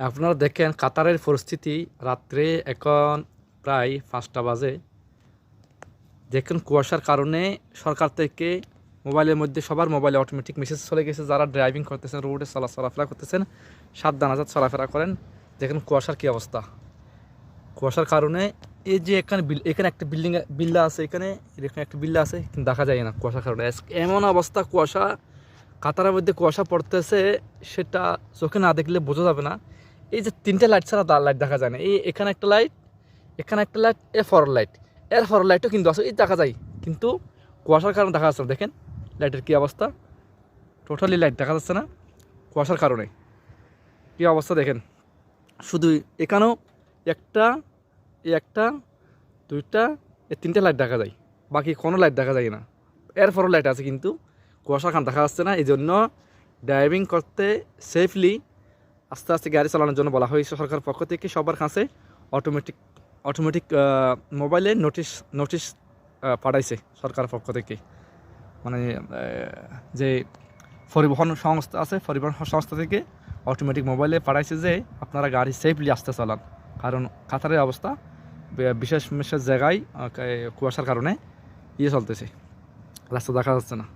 আপনারা দেখেন কাতারের পরিস্থিতি, রাত্রে এখন প্রায় 5টা বাজে। দেখেন কুয়াশার কারণে সরকার থেকে মোবাইলের মধ্যে সবার মোবাইলে অটোমেটিক মেসেজ চলে গেছে, যারা ড্রাইভিং করতেছেন, রোডে চলাফেরা করতেছেন, সাবধান আজাদ চলাফেরা করেন। দেখেন কুয়াশার কী অবস্থা। কুয়াশার কারণে এই যে এখানে একটা বিল্লা আছে, এখানে একটা বিল্লা আছে কিন্তু দেখা যায় না কুয়াশার কারণে। এমন অবস্থা, কুয়াশা কাতারের মধ্যে কুয়াশা পড়তেছে, সেটা চোখে না দেখলে বোঝা যাবে না। এই যে 3টে লাইট ছাড়া লাইট দেখা যায় না। এখানে একটা লাইট, এখানে একটা লাইট, এর ফর লাইটও কিন্তু আছে, এই দেখা যায়, কিন্তু কুয়াশার কারণে দেখা যাচ্ছে না। দেখেন লাইটের কী অবস্থা, টোটালি লাইট দেখা যাচ্ছে না কুয়াশার কারণে। কী অবস্থা দেখেন, শুধু এখানেও একটা, একটা, 2টা, 3টে লাইট দেখা যায়, বাকি কোনো লাইট দেখা যায় না। এরপরও লাইট আছে কিন্তু কুয়াশার কারণে দেখা যাচ্ছে না। এই জন্য ড্রাইভিং করতে সেফলি আস্তে আস্তে গাড়ি চালানোর জন্য বলা হয়েছে সরকার পক্ষ থেকে সবার কাছে অটোমেটিক মোবাইলে নোটিশ পাঠাইছে সরকার পক্ষ থেকে। মানে যে পরিবহন সংস্থা আছে, পরিবহন সংস্থা থেকে অটোমেটিক মোবাইলে পাঠাইছে যে আপনারা গাড়ি সেফলি আসতে চালান। কারণ কাতারের অবস্থা বিশেষ জায়গায় কুয়াশার কারণে চলতেছে, রাস্তা দেখা যাচ্ছে না।